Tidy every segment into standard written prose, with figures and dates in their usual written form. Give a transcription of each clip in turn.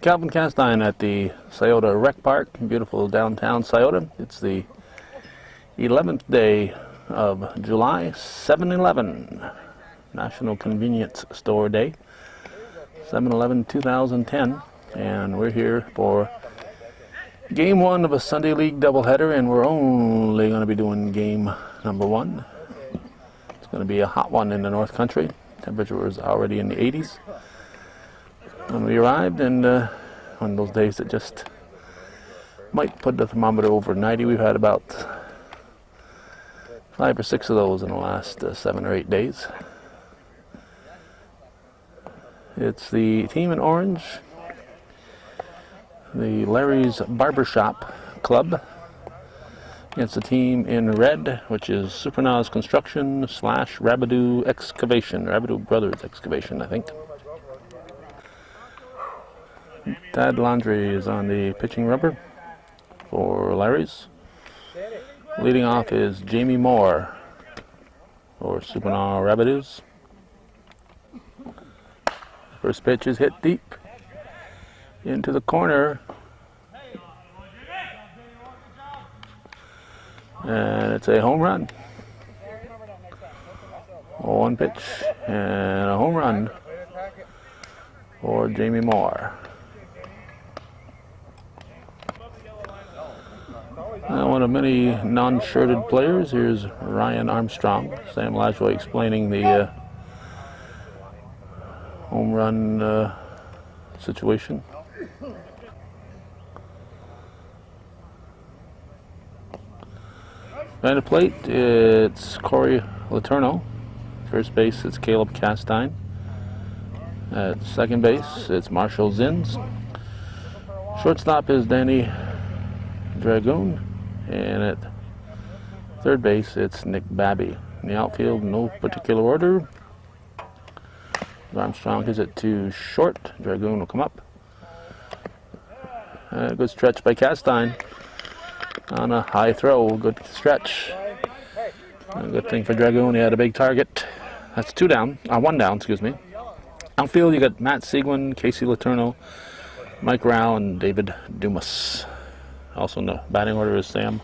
Calvin Castine at the Scioto Rec Park, beautiful downtown Scioto. It's the 11th day of July, 7/11, National Convenience Store Day, 7/11/2010, and we're here for Game 1 of a Sunday League doubleheader, and we're only going to be doing game number 1. It's going to be a hot one in the North Country. Temperature was already in the 80s when we arrived, and one of those days that just might put the thermometer over 90. We've had about 5 or 6 of those in the last 7 or 8 days. It's the team in orange, the Larry's Barbershop Club, against the team in red, which is Supernaw Construction / Rabideau Excavation, Rabideau Brothers Excavation, I think. Tad Landry is on the pitching rubber for Larry's. Leading off is Jamie Moore for Supernaw-Rabideau's. First pitch is hit deep into the corner, and it's a home run. One pitch and a home run for Jamie Moore. One of many non-shirted players. Here's Ryan Armstrong. Sam Lajoie explaining the home run situation. Behind the plate, it's Corey Letourneau. First base, it's Caleb Castine. At second base, it's Marshall Zins. Shortstop is Danny Dragoon. And at third base, it's Nick Babby. In the outfield, no particular order. Armstrong hits it to short. Dragoon will come up. A good stretch by Castine on a high throw. Good stretch. A good thing for Dragoon. He had a big target. That's one down, excuse me. Outfield, you got Matt Seguin, Casey Letourneau, Mike Rao, and David Dumas. Also in the batting order is Sam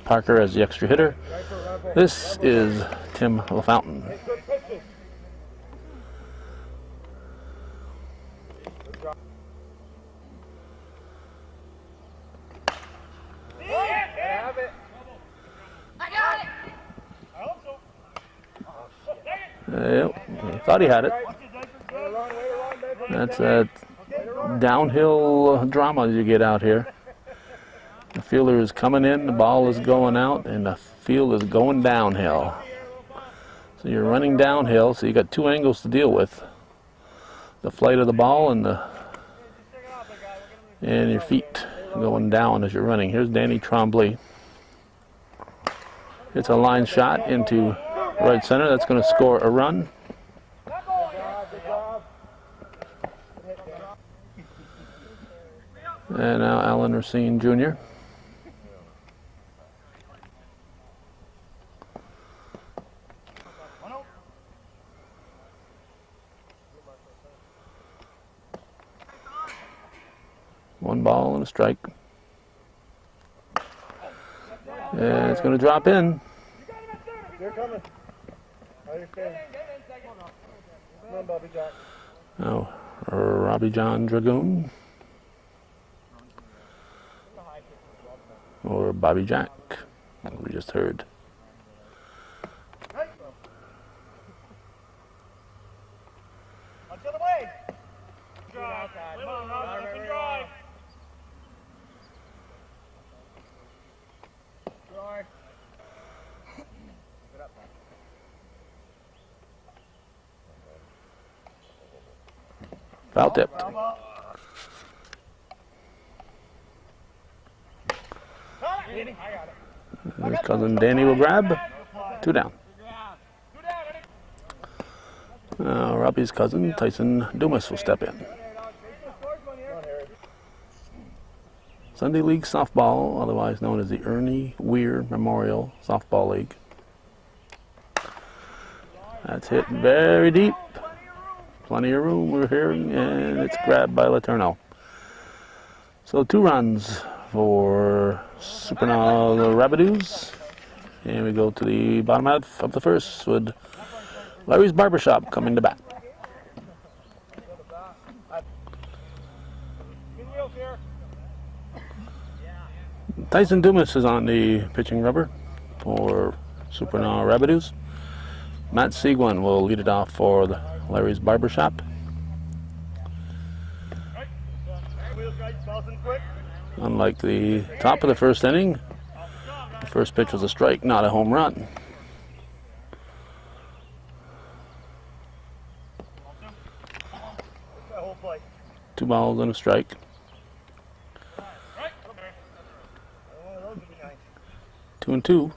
Parker as the extra hitter. This is Tim LaFountain. He thought he had it. That's a downhill drama you get out here. The fielder is coming in, the ball is going out, and the field is going downhill. So you're running downhill, so you got 2 angles to deal with. The flight of the ball and your feet going down as you're running. Here's Danny Tremblay. It's a line shot into right center. That's going to score a run. And now Alan Racine Jr. One ball and a strike. And it's going to drop in. They're coming. I understand. Come on, Bobby Jack. Now, Robbie John Dragoon. Or Bobby Jack, like we just heard. Until the way. Drive. Drive. Foul tipped. His cousin Danny will grab. 2 down. Robbie's cousin Tyson Dumas will step in. Sunday League Softball, otherwise known as the Ernie Weir Memorial Softball League. That's hit very deep. Plenty of room we're hearing, and it's grabbed by Letourneau. So 2 runs for Supernaw-Rabideau. And we go to the bottom half of the first with Larry's Barbershop coming to bat. Tyson Dumas is on the pitching rubber for Supernaw-Rabideau. Matt Seguin will lead it off for the Larry's Barbershop. Unlike the top of the first inning, the first pitch was a strike, not a home run. Two balls and a strike. 2-2.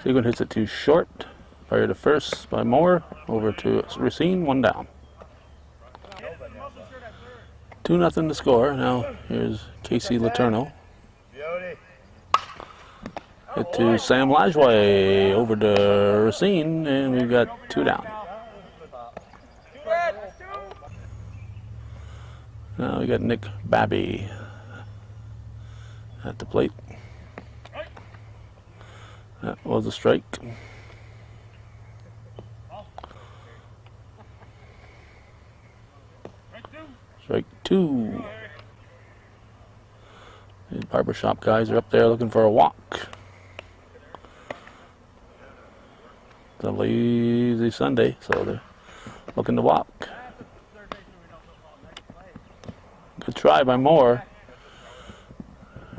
Seguin hits it too short. Fired to first by Moore. Over to Racine, 1 down. 2-0 to score. Now here's Casey Letourneau. Hit to Sam Lajoie. Over to Racine, and we've got 2 down. Now we got Nick Babby at the plate. That was a strike. Strike 2. The Barbershop guys are up there looking for a walk. It's a lazy Sunday, so they're looking to walk. Good try by Moore.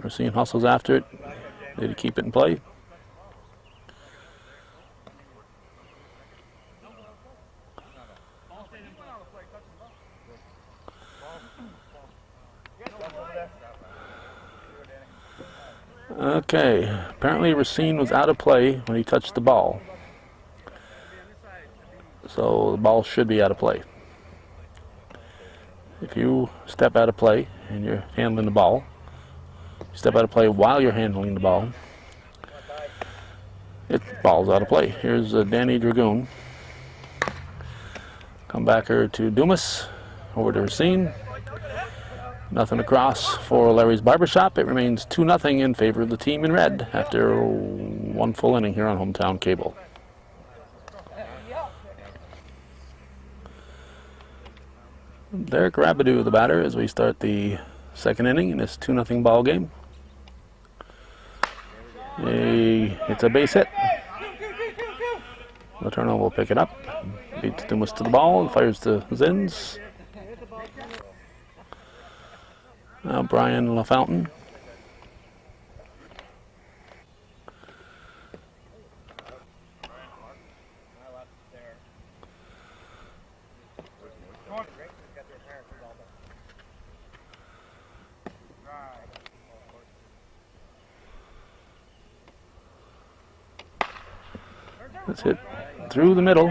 We're seeing hustles after it. Need to keep it in play. Okay, apparently Racine was out of play when he touched the ball. So the ball should be out of play. If you step out of play and you're handling the ball, you step out of play while you're handling the ball, ball's out of play. Here's Danny Dragoon. Comebacker to Dumas, over to Racine. Nothing across for Larry's Barbershop. It remains 2-0 in favor of the team in red after 1 full inning here on Hometown Cable. Derek Rabideau, the batter, as we start the 2nd inning in this 2-0 ball game. It's a base hit. Letourneau will pick it up. Beats Dumas to the ball and fires to Zins. Now Brian LaFountain. That's hit through the middle.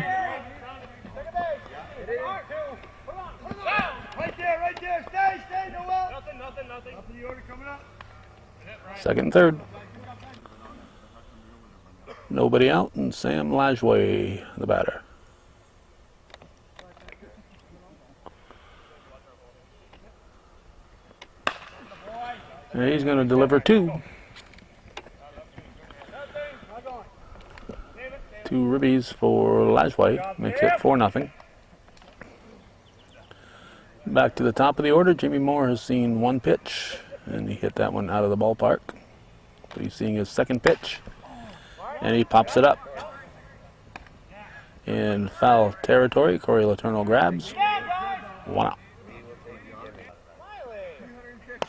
Right there, stay, Noel. Nothing. Up to the order coming up. 2nd and 3rd. Nobody out, and Sam Lajoie, the batter. And he's going to deliver 2. 2 ribbies for Lajoie, makes it 4-0. Back to the top of the order, Jimmy Moore has seen 1 pitch, and he hit that one out of the ballpark. But he's seeing his 2nd pitch, and he pops it up. In foul territory, Corey Letourneau grabs. 1 out.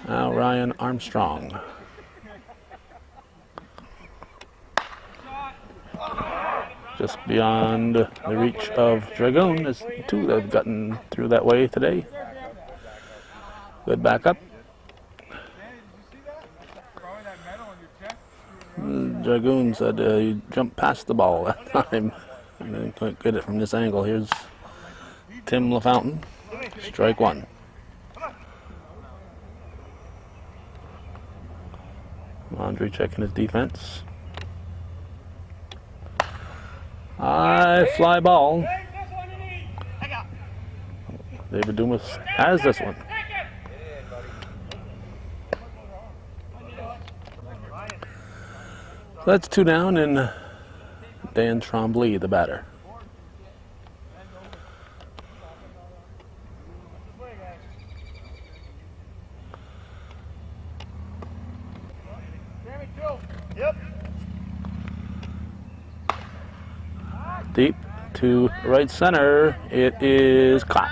Now Ryan Armstrong. Just beyond the reach of Dragoon. There's 2 that have gotten through that way today. Good backup. Dragoon said he jumped past the ball that time. And then couldn't get it from this angle. Here's Tim LaFountain. Strike 1. Andre checking his defense. High fly ball. David Dumas has this one. That's 2 down, and Dan Trombley, the batter. Yep. Deep to right center. It is caught.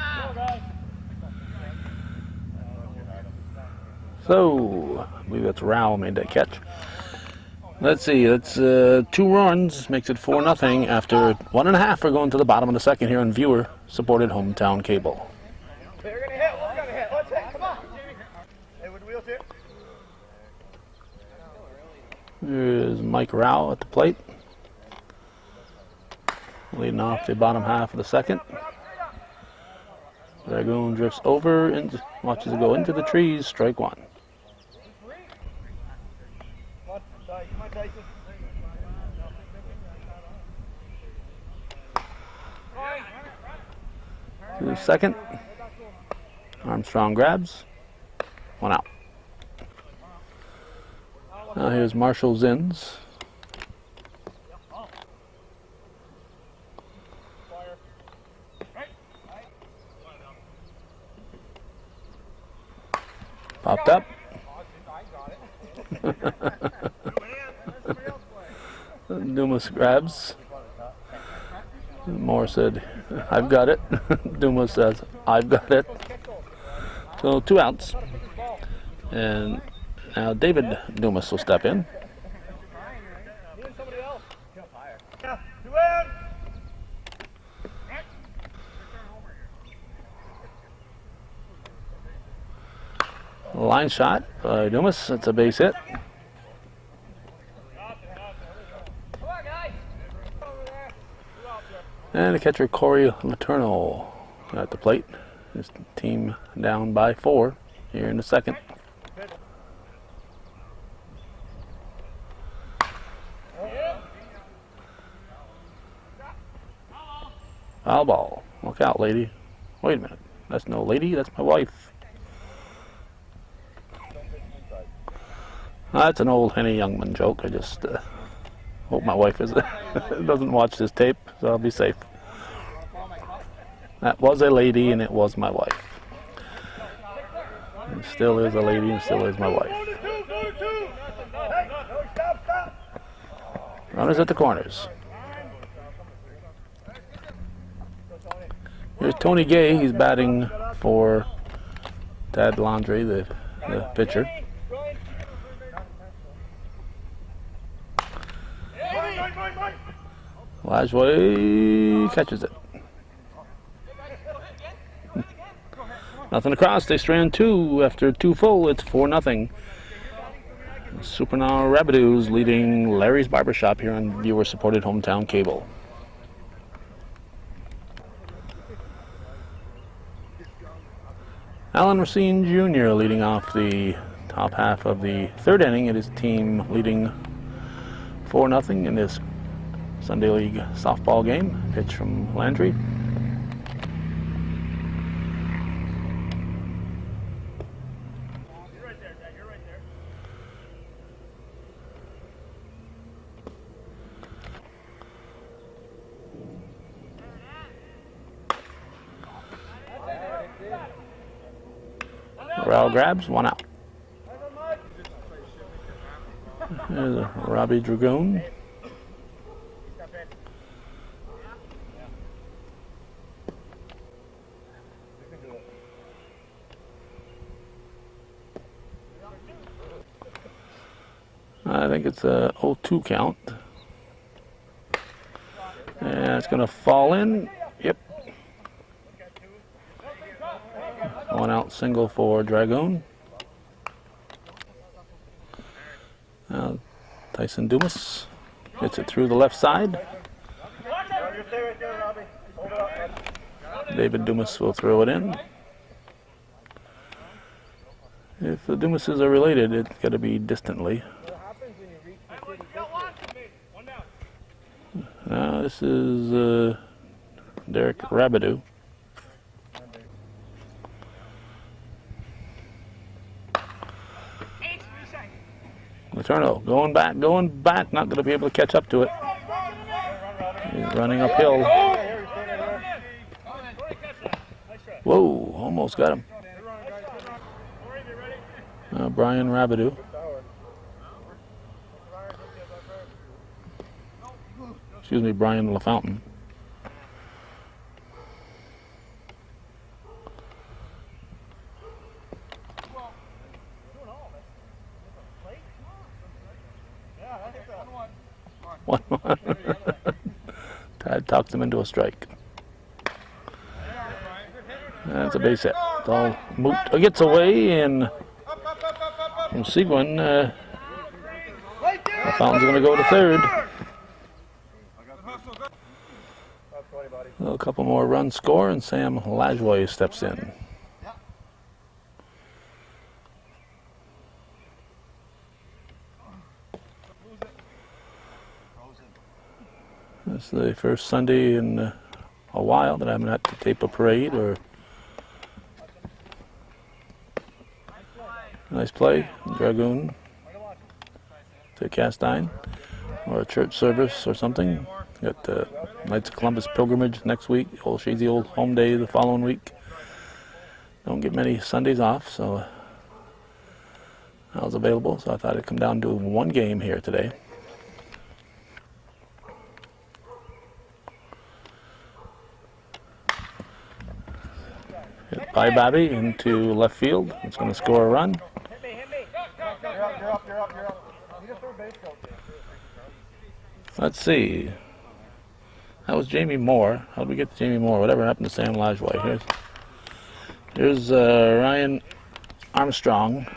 So, I believe that's Rao made that catch. Let's see, that's 2 runs, makes it 4-0 after 1.5. We're going to the bottom of the second here on Viewer supported hometown cable. They're gonna hit. We're gonna hit. Let's hit. Come on. Hey, with the wheels here. There's Mike Rao at the plate, leading off the bottom half of the second. Dragoon drifts over and watches it go into the trees. Strike 1. Come on, Tyson. To the second. Armstrong grabs. 1 out. Now here's Marshall Zins. Popped up. Dumas grabs. Moore said, "I've got it." Dumas says, "I've got it." So 2 outs. And now David Dumas will step in. Line shot by Dumas. That's a base hit. And the catcher Corey Letourneau at the plate. His team down by 4 here in the second. Foul ball. Look out, lady. Wait a minute. That's no lady. That's my wife. That's an old Henny Youngman joke. I just hope my wife doesn't watch this tape, so I'll be safe. That was a lady, and it was my wife. And still is a lady, and still is my wife. Runners at the corners. Here's Tony Gay. He's batting for Tad Landry, the pitcher. Lajway catches it. Nothing across. They strand 2 after 2 full. It's 4-0. Supernaw-Rabideau's leading Larry's Barbershop here on viewer-supported hometown cable. Alan Racine Jr. leading off the top half of the 3rd inning. It is team leading 4-0 in this Sunday League softball game. Pitch from Landry. Rao grabs, 1 out. There's a Robbie Dragoon. I think it's a 0-2 count. And it's going to fall in. Yep. 1 out single for Dragoon. Now Tyson Dumas gets it through the left side. David Dumas will throw it in. If the Dumases are related, it's got to be distantly. This is Derek Rabideau. Letourneau going back, not going to be able to catch up to it. He's running uphill. Whoa, almost got him. Brian Rabideau. Excuse me, Brian LaFountain. One. Tad talked him into a strike. That's a base hit. So Moot gets away, and from Seguin, Fountain's going to go to third. A couple more runs score, and Sam Lajoie steps in. This is the first Sunday in a while that I haven't had to tape a parade or nice play, Dragoon to Castine, or a church service or something. Got the Knights of Columbus pilgrimage next week, Old Shazy Old Home Day the following week. Don't get many Sundays off, so I was available, so I thought I'd come down and do one game here today. Hit by Bobby into left field. It's going to score a run. Let's see. That was Jamie Moore. How did we get to Jamie Moore? Whatever happened to Sam Lajoie? Here's Ryan Armstrong.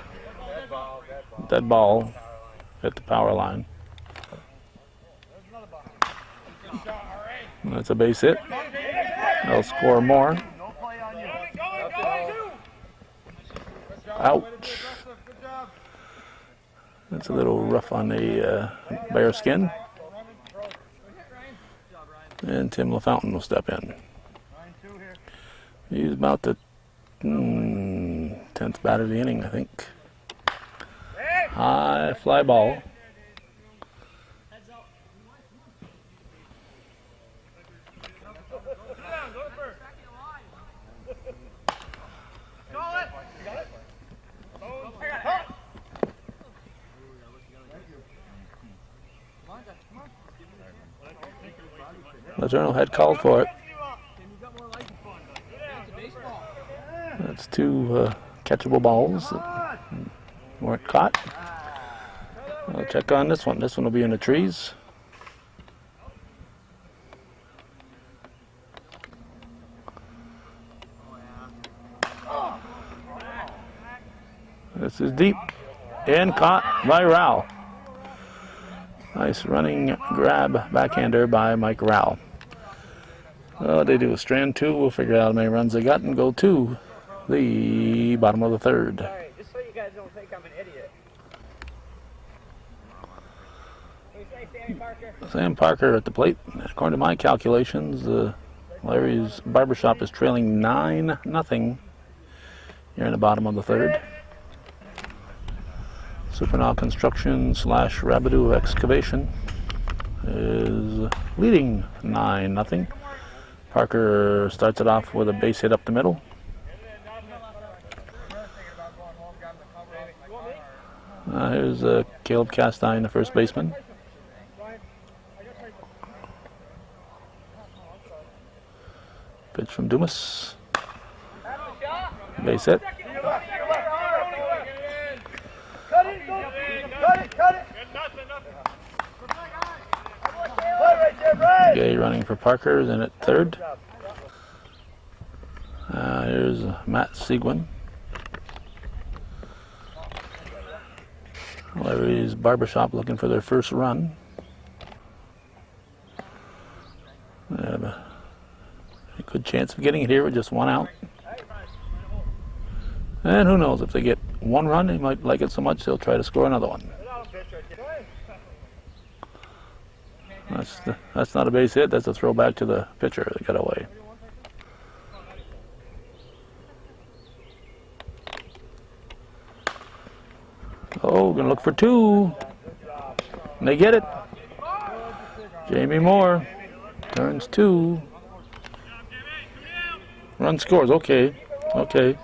Dead ball. Hit the power line. That's a base hit. They'll score more. Ouch. That's a little rough on the bear skin. And Tim LaFountain will step in. He's about the 10th bat of the inning, I think. High fly ball. Letourneau had called for it. That's two catchable balls that weren't caught. I'll check on this one. This one will be in the trees. This is deep and caught by Rao. Nice running grab backhander by Mike Rao. Well, they do a strand two. We'll figure out how many runs they got and go to the bottom of the third. All right, just so you guys don't think I'm an idiot. What do you say, Sammy Parker? Sam Parker at the plate. According to my calculations, Larry's Barbershop is trailing 9-0 here in the bottom of the third. Supernaw Construction / Rabideau Excavation is leading 9-0. Parker starts it off with a base hit up the middle. Here's Caleb Castine, the first baseman. Pitch from Dumas. Base hit. Gay running for Parker, then at third. Here's Matt Seguin. Larry's Barbershop looking for their first run. They have a good chance of getting it here with just one out. And who knows, if they get one run, they might like it so much they'll try to score another one. That's not a base hit, that's a throwback to the pitcher that got away. Oh, gonna look for two. And they get it. Jamie Moore turns 2. Run scores. Okay. Okay.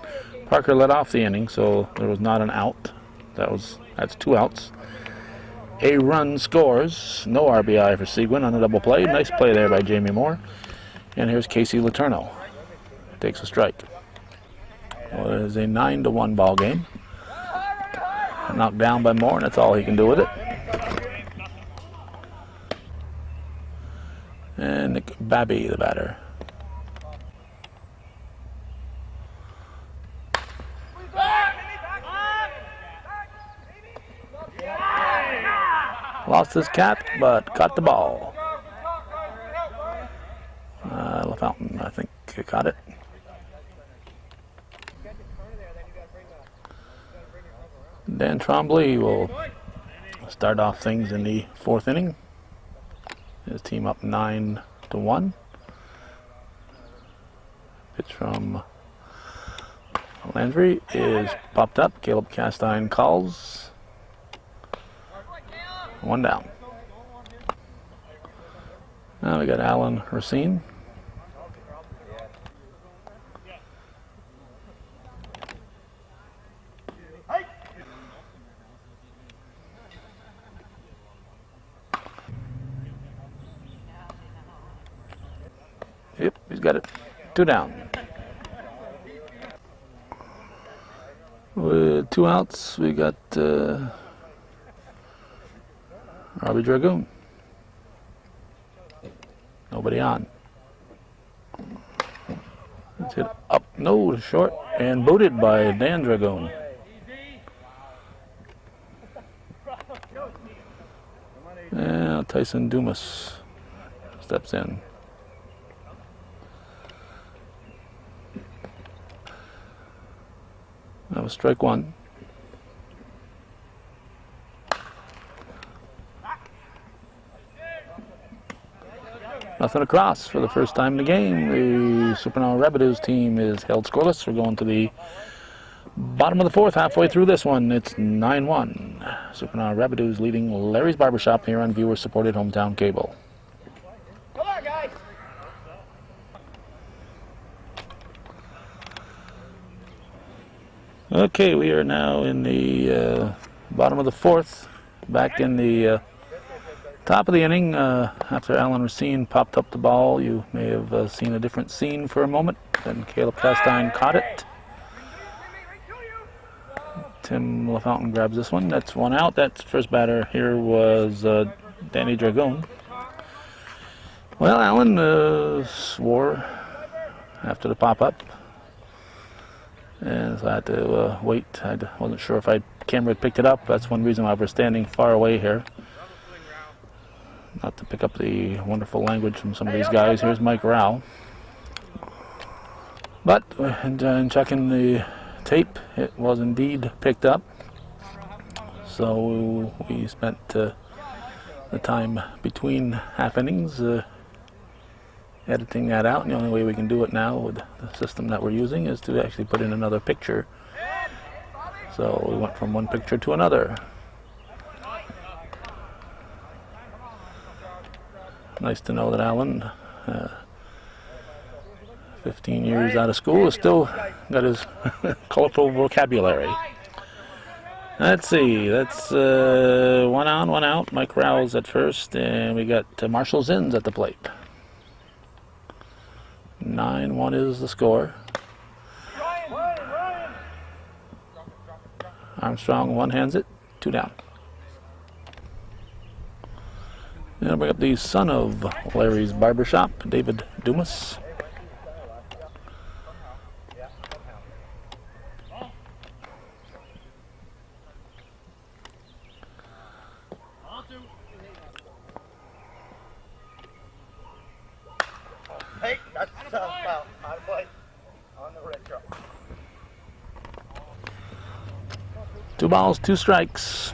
Parker led off the inning, so there was not an out. That's 2 outs. A run scores. No RBI for Seguin on a double play. Nice play there by Jamie Moore. And here's Casey Letourneau. Takes a strike. Well, it is a 9-1 ball game. Knocked down by Moore, and that's all he can do with it. And Nick Babby, the batter. Lost his cap, but caught the ball. LaFountain, I think, caught it. Dan Trombley will start off things in the 4th inning. His team up 9-1. Pitch from Landry is popped up. Caleb Castine calls. 1 down. Now we got Alan Racine. Yep, he's got it. 2 down. With 2 outs, we got Robbie Dragoon. Nobody on. Let's hit up, no, short, and booted by Dan Dragoon. And Tyson Dumas steps in. That was strike 1. Nothing across for the first time in the game. The Supernaw-Rabideau's team is held scoreless. We're going to the bottom of the 4th, halfway through this one. It's 9-1. Supernaw-Rabideau's leading Larry's Barbershop here on viewer-supported hometown cable. Come on, guys. Okay, we are now in the bottom of the 4th. Back in the top of the inning, after Alan Racine popped up the ball, you may have seen a different scene for a moment. Then Caleb Castine caught it. Tim LaFountain grabs this one. That's 1 out. That first batter here was Danny Dragoon. Well, Alan swore after the pop-up. And so I had to wait. I wasn't sure if camera had picked it up. That's one reason why we're standing far away here. Not to pick up the wonderful language from some of these guys. Here's Mike Rao. But in checking the tape, it was indeed picked up. So we spent the time between half innings editing that out. And the only way we can do it now with the system that we're using is to actually put in another picture. So we went from one picture to another. Nice to know that Alan, 15 years out of school, has still got his colorful vocabulary. Let's see, that's 1 on, 1 out. Mike Rouse at first, and we got Marshall Zins at the plate. 9-1 is the score. Armstrong one-hands it, 2 down. And I'll bring up the son of Larry's Barbershop, David Dumas. Hey, that's foul. Out of play. On the red truck. 2 balls, 2 strikes.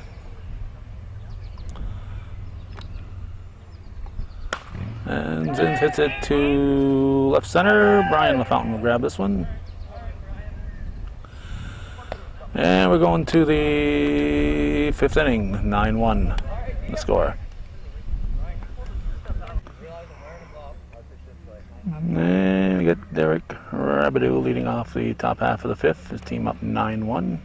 And Zins hits it to left center. Brian LaFountain will grab this one. And we're going to the 5th inning, 9-1. the score. And we get Rabideau leading off the top half of the fifth. His team up 9-1.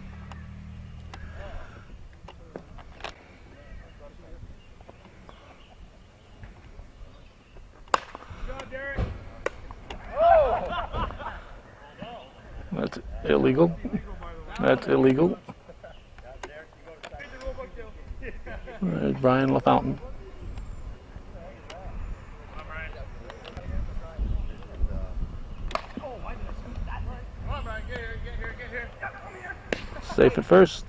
That's illegal. That's illegal. There's Brian LaFountain. Safe at first.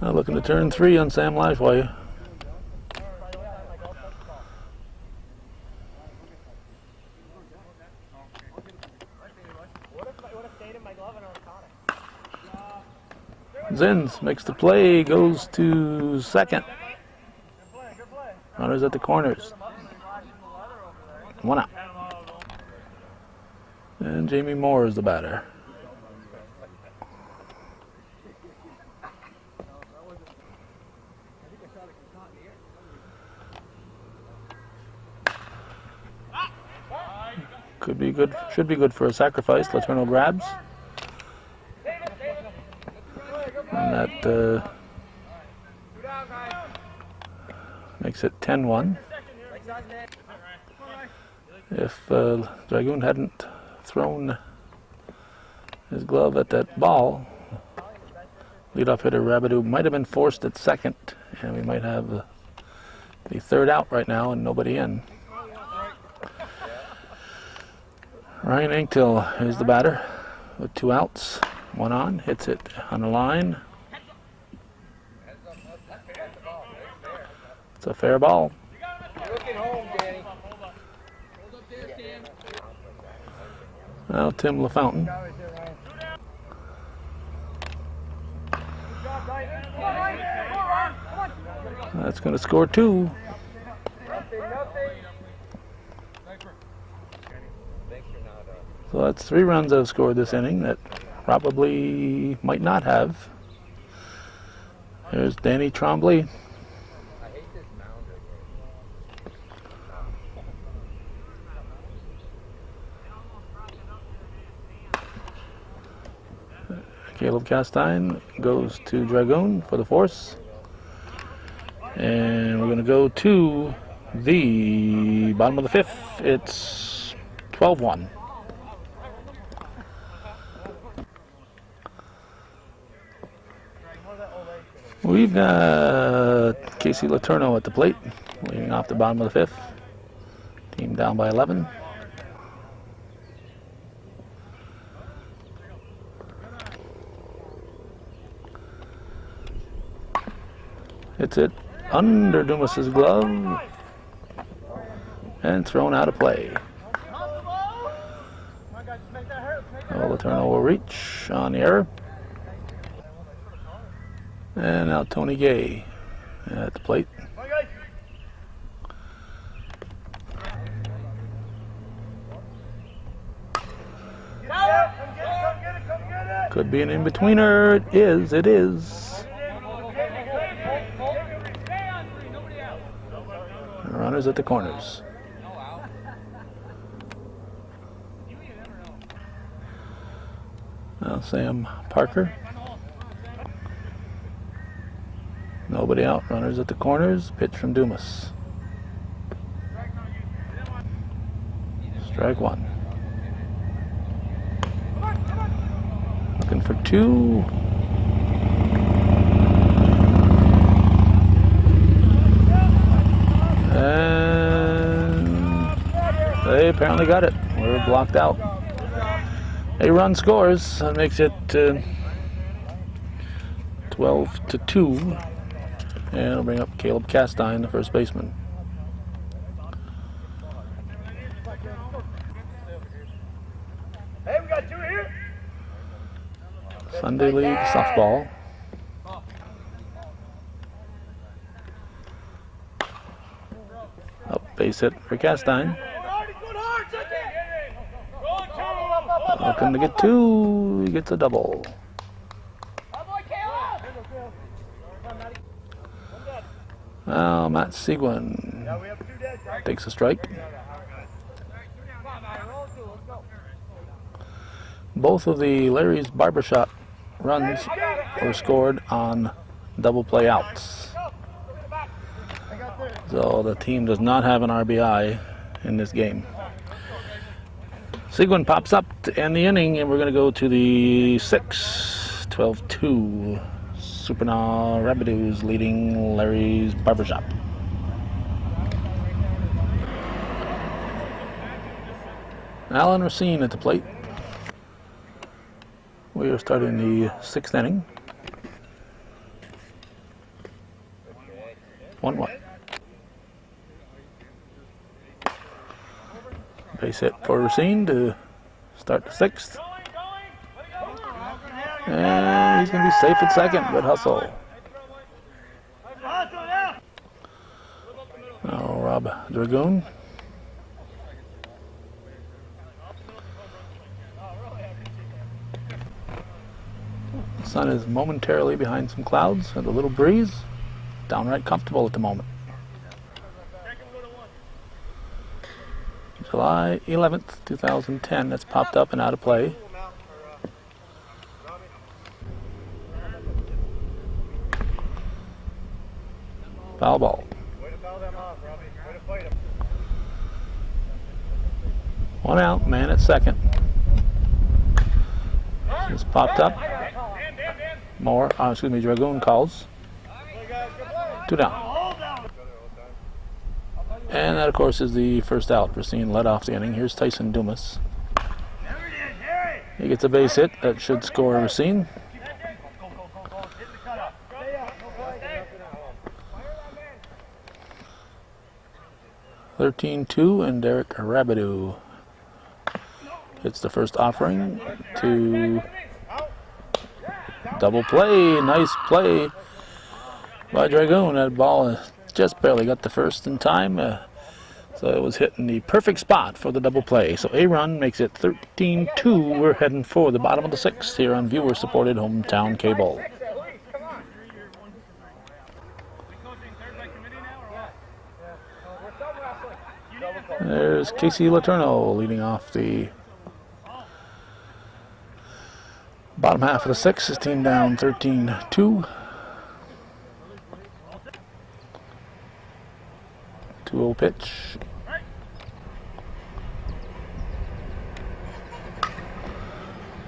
Now looking to turn 3 on Sam Liveway. Zins makes the play, goes to second. Runners at the corners. 1 out. And Jamie Moore is the batter. Could be good, should be good for a sacrifice. Letourneau grabs. And that makes it 10-1. If Dragoon hadn't thrown his glove at that ball, leadoff hitter Rabideau might have been forced at second, and we might have the third out right now and nobody in. Ryan Anktil is the batter with 2 outs, 1 on, hits it on the line. It's a fair ball. Now Tim LaFountain. That's going to score 2. So that's 3 runs I've scored this inning that probably might not have. There's Danny Trombley. Caleb Castine goes to Dragoon for the force. And we're going to go to the bottom of the 5th. It's 12-1. We've got Casey Letourneau at the plate, leading off the bottom of the 5th. Team down by 11. Hits it under Dumas's glove and thrown out of play. Letourneau will reach on the error. And now Tony Gay at the plate. Could be an in-betweener. It is. It is. Runners at the corners. Now Sam Parker. Nobody out. Runners at the corners. Pitch from Dumas. Strike 1. Looking for 2. And they apparently got it. We're blocked out. A run scores. That makes it 12-2. And it'll bring up Caleb Castine, the first baseman. Hey, we got 2 here. Sunday League softball. Up base hit for Castine. Looking to get 2. He gets a double. Well, Matt Seguin Yeah, we have 2 dead. takes a strike. Both of the Larry's Barbershop runs were scored on double play outs. So the team does not have an RBI in this game. Seguin pops up to end the inning, and we're going to go to the 6th, 12-2. Supernaw-Rabideau's leading Larry's Barbershop. Alan Racine at the plate. We are starting the 6th inning. 1-1. Base hit for Racine to start the 6th. And he's going to be safe at second. Good hustle. Now Rob Dragoon. The sun is momentarily behind some clouds and a little breeze. Downright comfortable at the moment. July 11th, 2010. That's popped up and out of play. Foul ball. Way to foul them off, Robbie. Way to fight them. 1 out, man at second. Just popped up. Dragoon calls. 2 down. And that, of course, is the first out. Racine led off the inning. Here's Tyson Dumas. He gets a base hit. That should score Racine. (13-2), and Derek Rabideau hits the first offering to double play. Nice play by Dragoon. That ball just barely got the first in time, so it was hit in the perfect spot for the double play. So a run makes it 13-2. We're heading for the bottom of the 6th here on viewer-supported hometown cable. There's Casey Letourneau leading off the bottom half of the 6th. His team down 13-2. 2-0 pitch.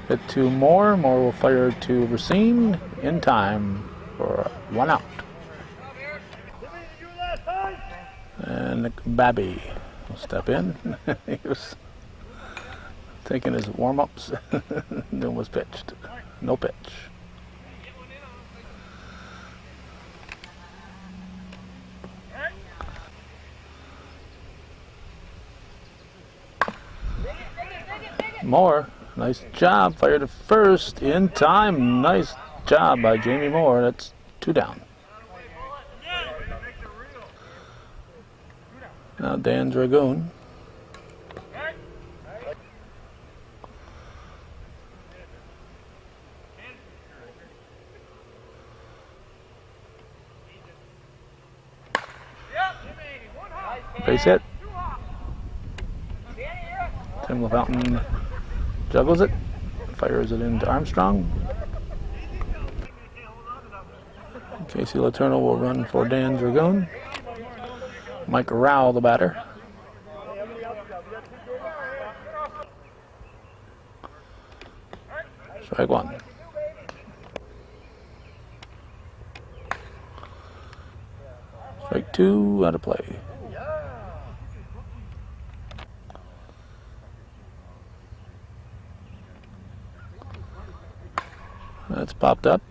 Hit to Moore. Moore will fire to Racine in time for 1 out. And Babby will step in. He was taking his warm-ups. Then was pitched. No pitch. Moore, nice job. Fired to first in time. Nice job by Jamie Moore. That's 2 down. Now Dan Dragoon. Base hit. Tim LaFountain juggles it, fires it into Armstrong. Casey Letourneau will run for Dan Dragoon. Mike Rao, the batter. Strike 1. Strike 2, out of play. That's popped up.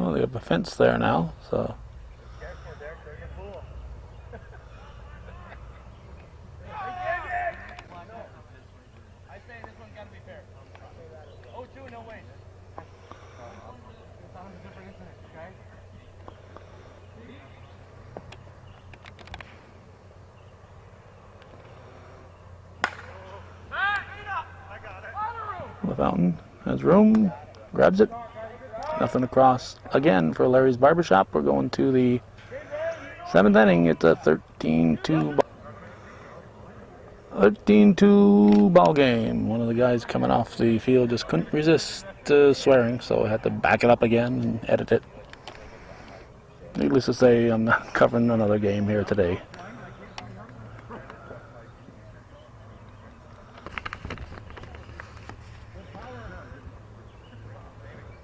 Oh, they have a fence there now, so. LaFountain has room, grabs it. Nothing across again for Larry's Barbershop. We're going to the 7th inning. It's a 13-2 ball game. One of the guys coming off the field just couldn't resist swearing, so I had to back it up again and edit it. Needless to say, I'm not covering another game here today.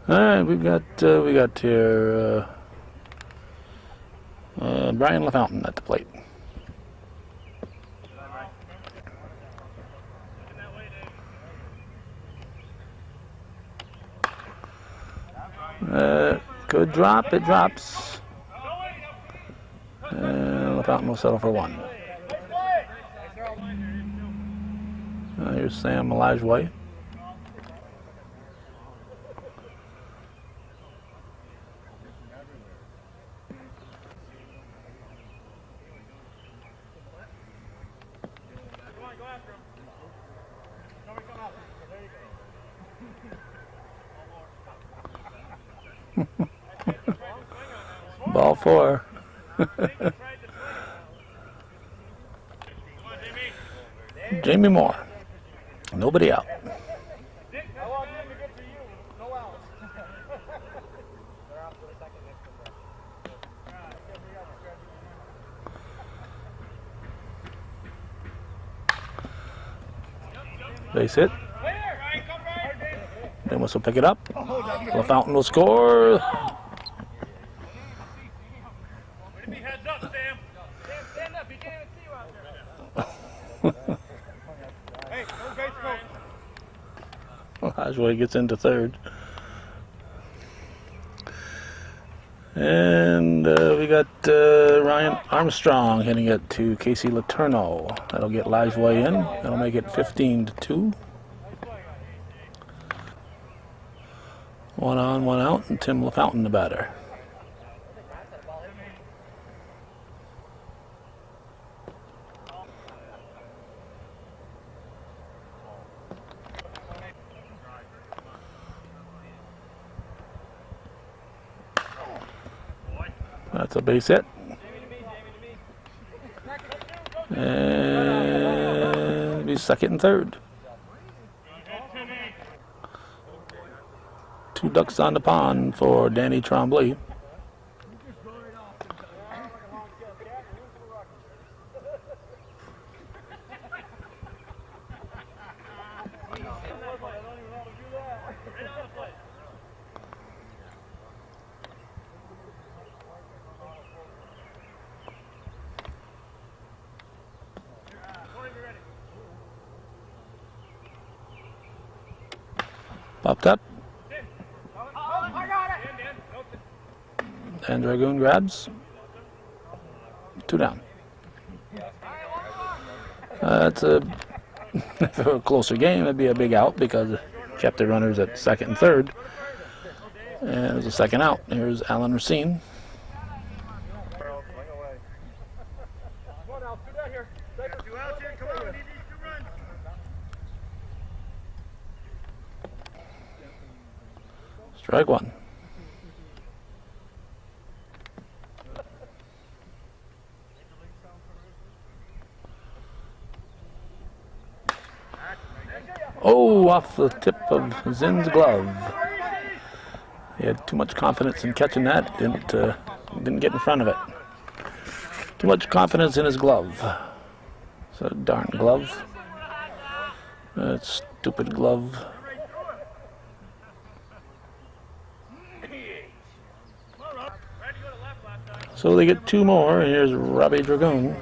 All right, we got here Brian LaFountain at the plate. Good drop. It drops. LaFountain will settle for 1. Here's Sam Elijah. Ball 4. Jamie Moore. Nobody out. Base hit. Then will pick it up. LaFountain will score. Elijah gets into 3rd. And we got Ryan Armstrong hitting it to Casey Letourneau. That'll get Elijah in. That'll make it 15-2. 1 on, 1 out, and Tim LaFountain the batter. That's a base hit. And he's 2nd and 3rd. 2 ducks on the pond for Danny Tremblay. Popped up. And Dragoon grabs. 2 down. It's a for a closer game. It'd be a big out because you kept the runners at 2nd and 3rd. And there's a 2nd out. Here's Alan Racine. Strike 1. Oh, off the tip of Zinn's glove. He had too much confidence in catching that. Didn't get in front of it. Too much confidence in his glove. It's a darn glove. That stupid glove. So they get 2 more. Here's Robbie Dragoon.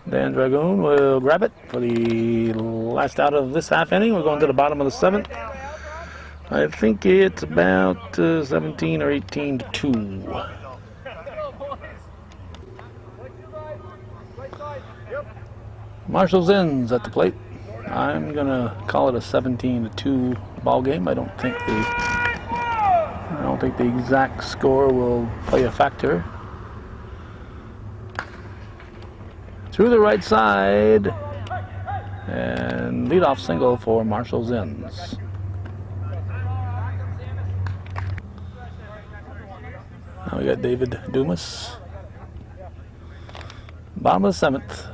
Dan Dragoon will grab it for the last out of this half inning. We're going to the bottom of the 7th. I think it's about 17 or 18-2. Marshall Zinn's at the plate. I'm gonna call it a 17-2 ball game. I don't think the exact score will play a factor. through the right side. And leadoff single for Marshall Zins. Now we got David Dumas. Bottom of the 7th.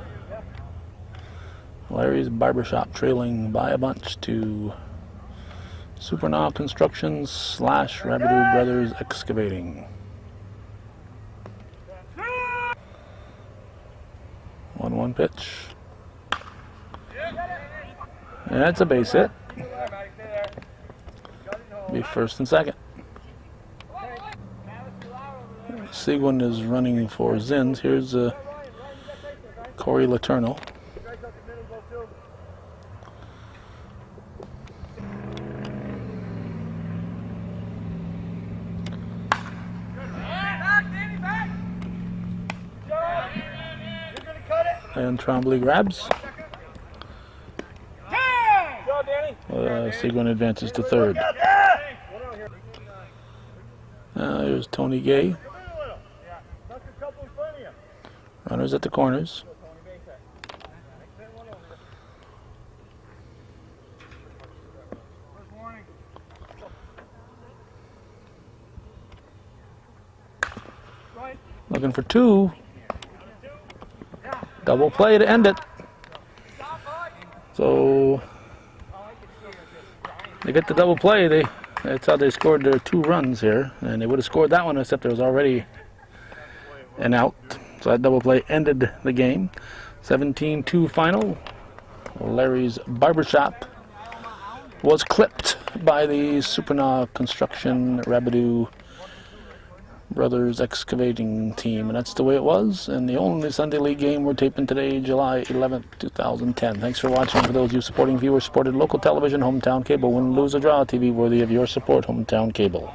Larry's Barbershop trailing by a bunch to Supernaw Constructions / Rabideau Brothers Excavating. 1-1 pitch. And that's a base hit. Be first and second. Seguin is running for Zins. Here's Corey Letourneau. And Trombley grabs. Seguin advances to third. Here's Tony Gay. Runners at the corners. Looking for two. Double play to end it. So they get the double play. That's how they scored their 2 runs here, and they would have scored that one except there was already an out. So that double play ended the game. 17-2 final. Larry's Barbershop was clipped by the Supernaw Construction Rabideau Brothers Excavating team, and that's the way it was. And the only Sunday League game we're taping today, July 11th, 2010. Thanks for watching. For those of you supporting viewers, supported local television, Hometown Cable. Win, lose, or draw, TV worthy of your support, Hometown Cable.